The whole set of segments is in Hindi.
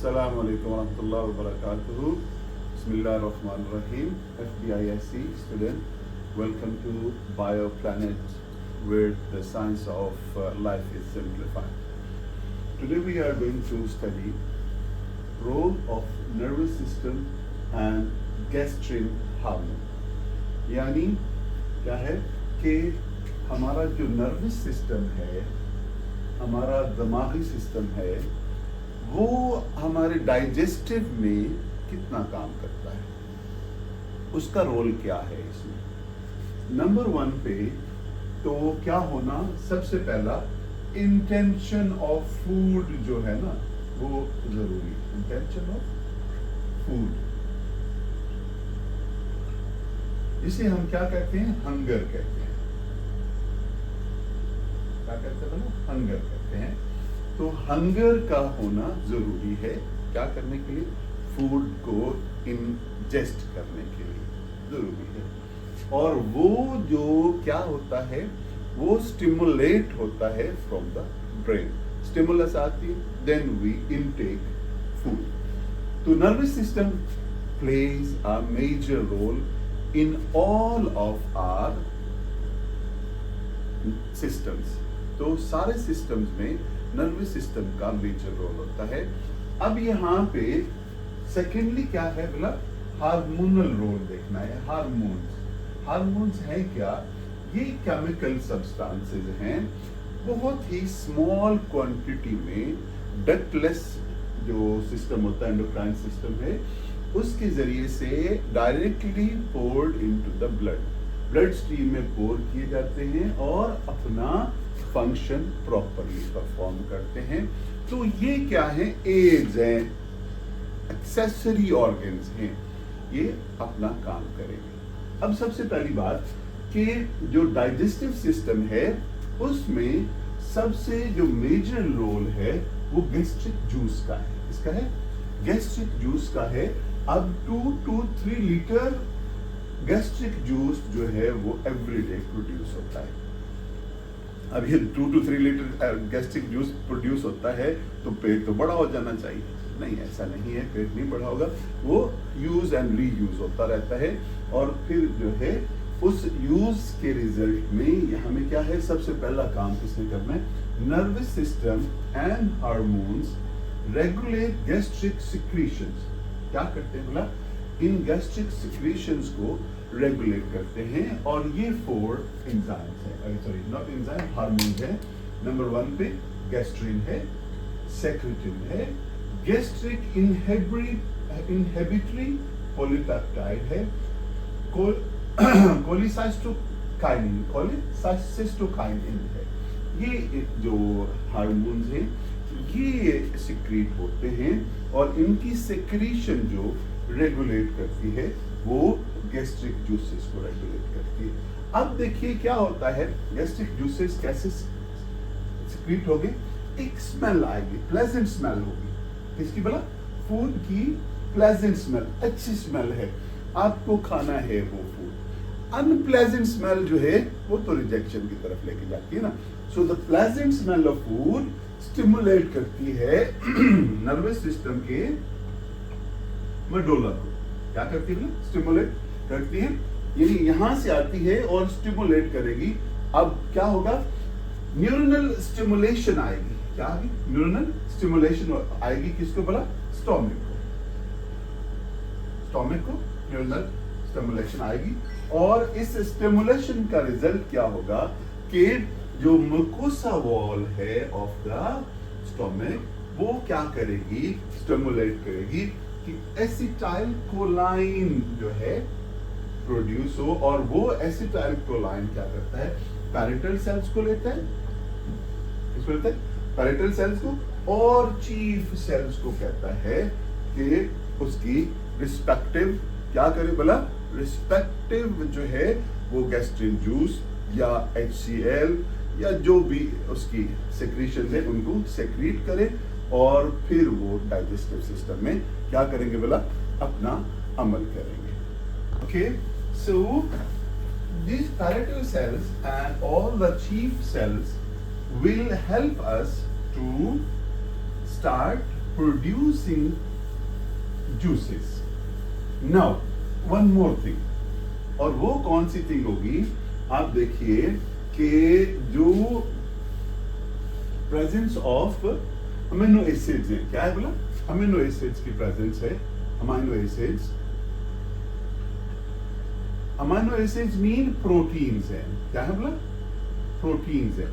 Assalamu alaikum wa rahmatullahi wa barakatuhu. Bismillahirrahmanirrahim. FBISC student, welcome to BioPlanet, where the science of life is simplified. Today we are going to study role of nervous system and gastrin hormone. यानी क्या है कि हमारा जो नर्वस सिस्टम है, हमारा दिमागी सिस्टम है, वो हमारे डाइजेस्टिव में कितना काम करता है, उसका रोल क्या है इसमें। नंबर 1 पे तो क्या होना, सबसे पहला इंटेंशन ऑफ फूड जो है ना, वो जरूरी है। इंटेंशन ऑफ फूड, जिसे हम क्या कहते हैं, हंगर कहते हैं। क्या कहते हैं, हंगर कहते हैं। तो हंगर का होना जरूरी है, क्या करने के लिए, फूड को इंजेस्ट करने के लिए जरूरी है। और वो जो क्या होता है, वो स्टिमुलेट होता है फ्रॉम द ब्रेन। स्टिमुलस आती है, देन वी इनटेक फूड। तो nervous system plays a major role in all of our systems. तो सारे सिस्टम्स में नर्वस सिस्टम का मेजर रोल होता है। अब यहाँ पे सेकेंडली क्या है, बोला हार्मोनल रोल देखना है। हार्मोन्स है क्या, ये केमिकल सब्सटेंसेस हैं, बहुत ही स्मॉल क्वांटिटी में डक्टलेस जो सिस्टम होता है, एंडोक्राइन सिस्टम है, उसके जरिए से directly poured into the blood stream में पोर किए जाते हैं और अपना फंक्शन प्रॉपरली परफॉर्म करते हैं। तो ये क्या है, एड्स हैं, एक्सेसरी ऑर्गन्स हैं, ये अपना काम करेंगे। अब सबसे पहली बात कि जो डाइजेस्टिव सिस्टम है, उसमें सबसे जो मेजर रोल है वो गैस्ट्रिक जूस का है। इसका है, गैस्ट्रिक जूस का है। अब 2 to 3 लीटर गैस्ट्रिक जूस जो है वो एवरीडे प्रोड्यूस होता है। अब ये 2 to 3 litre gastric juice produce होता है तो पेट तो बड़ा हो जाना चाहिए, नहीं, ऐसा नहीं है, पेट नहीं बड़ा होगा, वो यूज एंड रीयूज होता रहता है। और फिर जो है उस यूज के रिजल्ट में हमें क्या है, सबसे पहला काम किसने करना है, nervous system and hormones regulate gastric secretions. क्या करते हैं, बोला इन गैस्ट्रिक सिक्रीशंस को रेगुलेट करते हैं। और ये 4 एंजाइम्स है, सॉरी नॉट एंजाइम, हार्मोन्स है। नंबर 1 पे गैस्ट्रिन है, सेक्रेटिन है, गैस्ट्रिक इनहिबिटरी पॉलीपेप्टाइड है, कोलिसिस्टोकाइनिन है। ये जो हार्मोन्स हैं ये सिक्रीट होते हैं और इनकी सिक्रीशन जो रेगुलेट करती है वो गैस्ट्रिक जूसेस को रेगुलेट करती है। अब देखिए क्या होता है, गैस्ट्रिक जूसेस कैसे सिक्रीट होंगे, एक स्मेल आएगी, प्लेजेंट स्मेल होगी। किसकी, बोला फूड की प्लेजेंट स्मेल, अच्छी स्मेल है, आपको खाना है वो फूड। अनप्लेजेंट स्मेल जो है वो तो रिजेक्शन की तरफ लेके जाती है ना। So the pleasant smell of food stimulate करती है नर्वस सिस्टम के मेडुला को। क्या करती है, स्टिमुलेट करती है, यानी यहां से आती है और स्टिमुलेट करेगी। अब क्या होगा, न्यूरनल स्टिमुलेशन आएगी। क्या आएगी, न्यूरनल स्टिमुलेशन आएगी। किसको, बोला स्टोमिक को न्यूरनल स्टिमुलेशन आएगी। और इस स्टिमुलेशन का रिजल्ट क्या होगा कि जो मुकोसा वॉल है ऑफ द स्टोमिक, वो क्या करेगी, स्टिमुलेट करेगी कि एसिटाइल कोलाइन जो है प्रोड्यूस हो। और वो एसिटाइल कोलाइन क्या करता है, पैरेटल सेल्स को लेता है, इसको लेता है पैरेटल सेल्स को, और चीफ सेल्स को कहता है कि उसकी रिस्पेक्टिव क्या करे, बोला रिस्पेक्टिव जो है वो गैस्ट्रिन जूस या HCl या जो भी उसकी सेक्रीशन है उनको सेक्रीट करे और फिर वो डाइजेस्टिव सिस्टम में क्या करेंगे, बोला अपना अमल करेंगे। Okay, so these parietal cells and all the chief cells will help us to start producing juices. Now one more thing, और वो कौन सी थिंग होगी? आप देखिए कि जो प्रेजेंस ऑफ अमीनो एसिड्स है, क्या है बोला? अमीनो एसिड्स की प्रेजेंस है. अमीनो एसिड्स मीन प्रोटीन्स है. क्या है बोला? प्रोटीन्स है.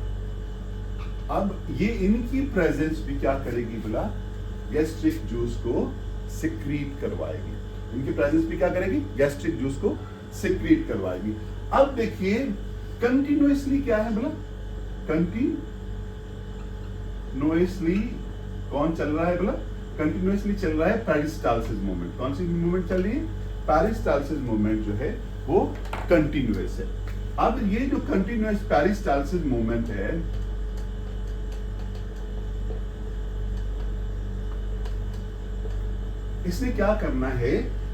अब ये इनकी प्रेजेंस भी क्या करेगी बोला? गैस्ट्रिक जूस को सिक्रीट करवाएगी. इनकी प्रेजेंस भी क्या करेगी? गैस्ट्रिक जूस को सिक्रीट करवाएगी. अब देखिए कंटिन्यूअसली क्या है बोला? कंटिन्यूअसली कौन चल रहा है बोला? कंटिन्यूअसली चल रहा है पेरिस्टालसिस मूवमेंट. कौन सी मूवमेंट चल रही है? पेरिस्टालसिस मूवमेंट जो है वो कंटिन्यूअस है. अब ये जो कंटिन्यूअस पेरिस्टालसिस मूवमेंट है, इसने क्या करना है?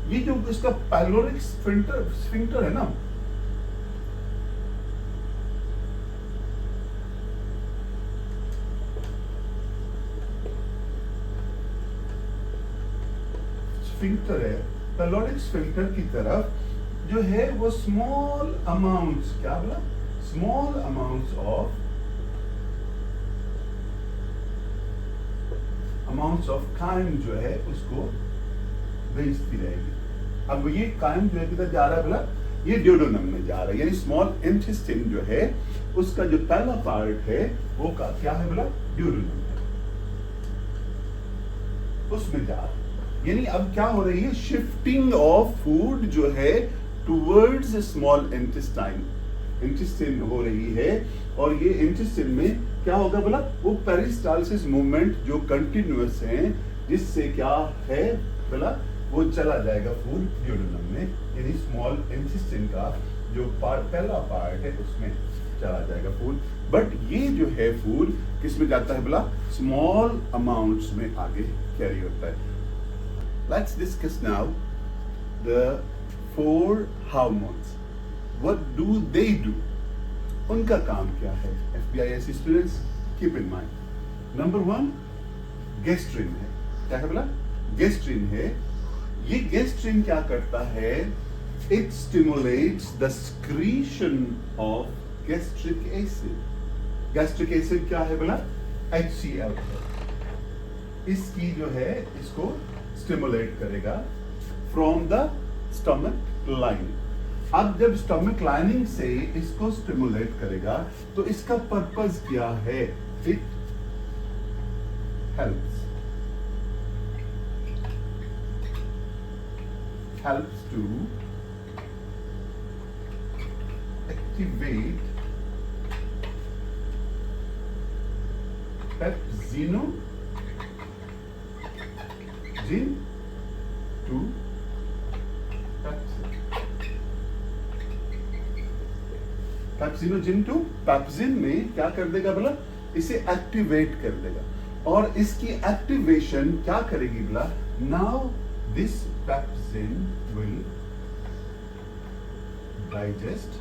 ये जो इसका पाइलोरिक स्फिंक्टर है ना, स्फिंक्टर है, पाइलोरिक स्फिंक्टर की तरफ जो है वो स्मॉल अमाउंट्स, क्या बोला? स्मॉल अमाउंट्स ऑफ काइम जो है उसको भेजती रहेगी. अब ये काइम जो है किधर जा रहा है बोला? ये ड्यूडेनम में जा रहा है. यानी स्मॉल इंटेस्टाइन जो है उसका जो पहला पार्ट है वो क्या है बोला? ड्यूडेनम है, उसमें जा रहा है. यानी अब क्या हो रही है? शिफ्टिंग ऑफ फूड जो है टुवर्ड्स स्मॉल इंटेस्टाइन हो रही है. और ये इंटेस्टाइन में क्या होगा बोला? वो पेरिस्टालसिस मूवमेंट जो कंटिन्यूअस है, जिससे क्या है बोला? वो चला जाएगा फूड ड्यूडेनम में. यानी स्मॉल इंटेस्टाइन का जो पहला पार्ट है उसमें चला जाएगा फूड. बट ये जो है फूड किस में जाता है बोला? स्मॉल अमाउंट्स में आगे कैरी होता है. Let's discuss now the 4 hormones. What do they do? उनका काम क्या है? FBIS students keep in mind. Number 1 gastrin है. क्या है बोला? गैस्ट्रिन है. ये गैस्ट्रिन क्या करता है? It stimulates the secretion of gastric acid. Gastric acid क्या है बोला? HCl है. इसकी जो है इसको स्टिमुलेट करेगा फ्रॉम द स्टमक लाइनिंग. अब जब स्टमक लाइनिंग से इसको स्टिमुलेट करेगा तो इसका पर्पस क्या है? It helps to activate pepsinogen to pepsin. Pepsinogen to pepsin में क्या कर देगा बोला? इसे एक्टिवेट कर देगा. और इसकी एक्टिवेशन क्या करेगी बोला? Now this pepsin will digest.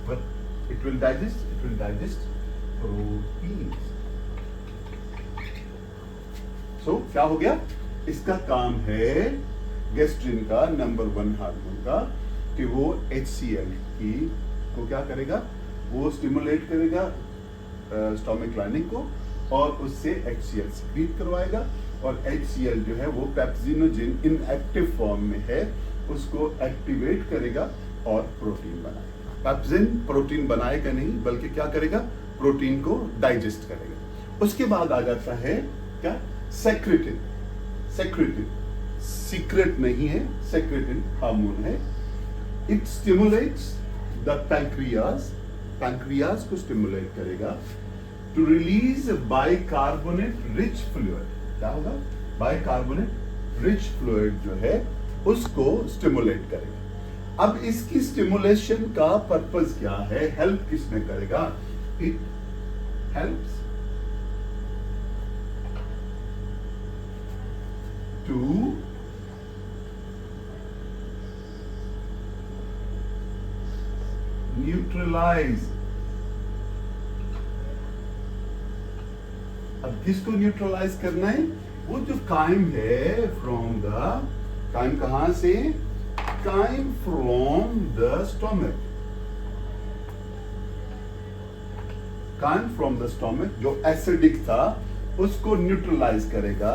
But it will digest proteins. So क्या हो गया? इसका काम है गैस्ट्रिन का नंबर 1 हार्मोन का कि वो HCl की को क्या करेगा? वो स्टिमुलेट करेगा स्टमक लाइनिंग को और उससे HCl सिक्रीट करवाएगा. और HCl जो है वो पेप्सिनोजेन इनएक्टिव फॉर्म में है, उसको एक्टिवेट करेगा और प्रोटीन बनाएगा. पेप्सिन प्रोटीन बनाएगा नहीं, बल्कि क्या करेगा? प्रोटीन को डाइजेस्ट करेगा. उसके बाद आ जाता है क्या? सेक्रेटिन. सीक्रेट नहीं है, सेक्रेटिन हार्मोन है. इट स्टिमुलेट्स द पैंक्रियाज को स्टिमुलेट करेगा to release bicarbonate rich fluid. क्या होगा? बाइकार्बोनेट रिच फ्लूइड जो है उसको स्टिमुलेट करेगा. अब इसकी स्टिमुलेशन का पर्पस क्या है? हेल्प किसमें करेगा? इट हेल्प्स टू न्यूट्रलाइज किसको न्यूट्रलाइज करना है? वो जो काइम है फ्रॉम द, काइम कहां से? Chyme from the stomach, chyme from the stomach जो एसिडिक था उसको न्यूट्रलाइज करेगा,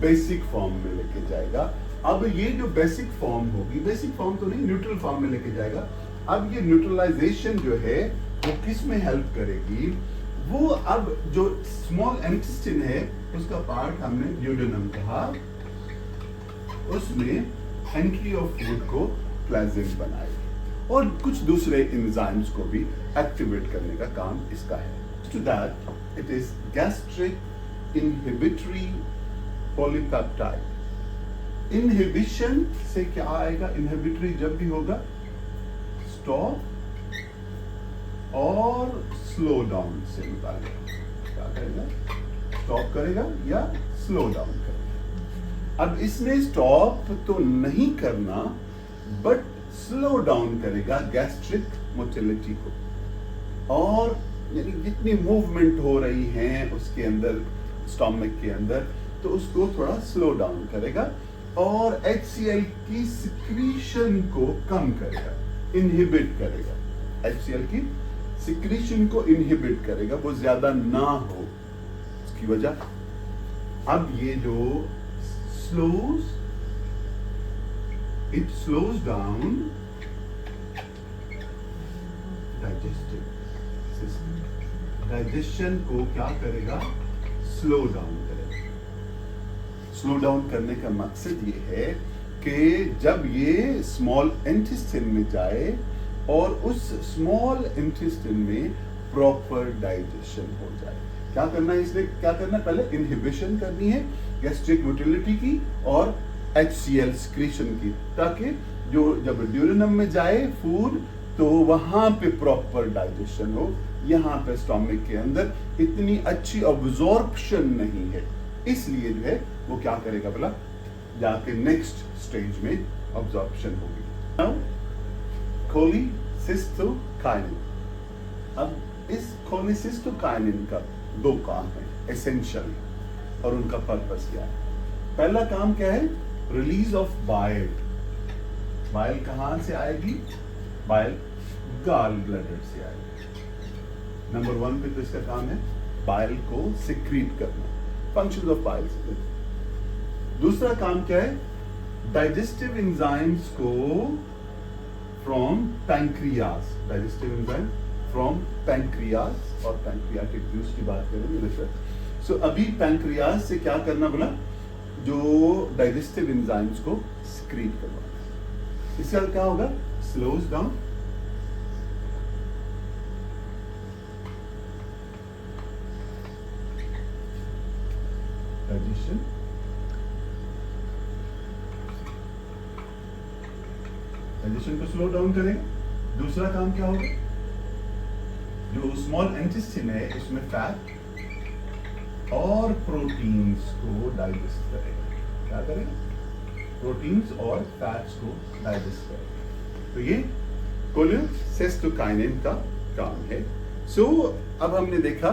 बेसिक फॉर्म में लेके जाएगा। अब ये जो बेसिक फॉर्म होगी, बेसिक फॉर्म तो नहीं, न्यूट्रल फॉर्म में लेके जाएगा। अब ये न्यूट्रलाइजेशन जो है वो किस में हेल्प करेगी? वो अब जो स्मॉल इंटेस्टाइन है उसका पार्ट हमने ड्यूडेनम कहा, उसमें एंट्री ऑफ फूड को प्लेजेंट बनाएगी और कुछ दूसरे एंजाइम्स को भी एक्टिवेट करने का काम इसका है। To that, it is gastric inhibitory polypeptide. Inhibition से क्या आएगा? Inhibitory जब भी होगा stop और slow down से निकालेगा। क्या करेगा? Stop करेगा या slow down करेगा। अब इसने stop तो नहीं करना, but slow down करेगा gastric motility को, और यानी जितनी मूवमेंट हो रही है उसके अंदर, स्टोमक के अंदर, तो उसको थोड़ा स्लो डाउन करेगा और HCl की सिक्रीशन को कम करेगा, इनहिबिट करेगा। HCl की सिक्रीशन को इनहिबिट करेगा, वो ज्यादा ना हो उसकी वजह। अब ये जो it slows down digestive system, digestion को क्या करेगा? स्लो डाउन करेगा। स्लो डाउन करने का मकसद ये है कि जब ये स्मॉल इंटेस्टाइन में जाए और उस स्मॉल इंटेस्टाइन में प्रॉपर डाइजेशन हो जाए। क्या करना है इसने? क्या करना है? पहले इनहिबिशन करनी है गैस्ट्रिक मोटिलिटी की और HCl सिक्रीशन की, ताकि जो जब ड्यूरेनम में जाए फूड तो वहां पे प्रॉपर डाइजेशन हो। यहाँ पे स्टोमक के अंदर इतनी अच्छी अब्जॉर्प्शन नहीं है, इसलिए जो है वो क्या करेगा बोला, जाके नेक्स्ट स्टेज में अब्जॉर्प्शन होगी। Now cholecystokinin. अब इस कोलिसिस्टोकाइनिन का दो काम है एसेंशियल, और उनका पर्पस क्या है? पहला काम क्या है? Release of bile. बाइल कहां से आएगी? बाइल गॉल ब्लैडर से आएगी। नंबर 1 पे तो इसका काम है बाइल को सिक्रीट करना, फंक्शंस ऑफ बाइल। दूसरा काम क्या है? डाइजेस्टिव एंजाइम्स को from pancreas, digestive enzyme from pancreas, और पैंक्रियाटिक जूस की बात करेंगे लेटर। सो अभी पैंक्रियास से क्या करना बोला? जो डाइजेस्टिव एंजाइम्स को सिक्रीट करवाना। इसका क्या होगा? स्लोज डाउन डाइजेशन, डाइजेशन को स्लो डाउन करेगा। दूसरा काम क्या होगा? जो स्मॉल इंटेस्टाइन है उसमें फैट और प्रोटीन्स को डाइजेस्ट करेगा। क्या करेगा? प्रोटीन्स और फैट्स को डाइजेस्ट करेगा। तो ये कोलिसिस्टोकाइनिन का काम है। सो अब हमने देखा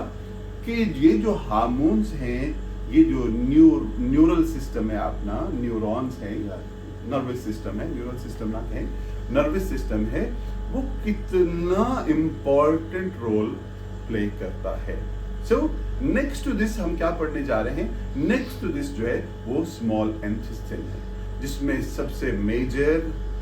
कि ये जो हार्मोन्स हैं, ये जो न्यूरल सिस्टम है अपना, न्यूरॉन्स है या नर्वस सिस्टम है, न्यूरल सिस्टम ना कहें, नर्वस सिस्टम है, वो कितना इम्पोर्टेंट रोल प्ले करता है। सो नेक्स्ट टू दिस हम क्या पढ़ने जा रहे हैं? नेक्स्ट टू दिस जो है वो स्मॉल इंटेस्टाइन है, जिसमें सबसे मेजर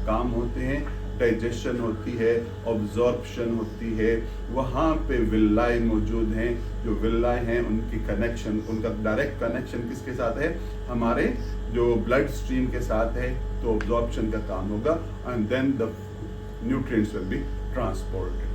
काम होते हैं, डाइजेशन होती है, ऑब्जॉर्प्शन होती है। वहाँ पे विल्लाई मौजूद हैं, जो विल्लाई हैं उनकी कनेक्शन, उनका डायरेक्ट कनेक्शन किसके साथ है? हमारे जो ब्लड स्ट्रीम के साथ है, तो ऑब्जॉर्प्शन का काम होगा and then the nutrients will be transported.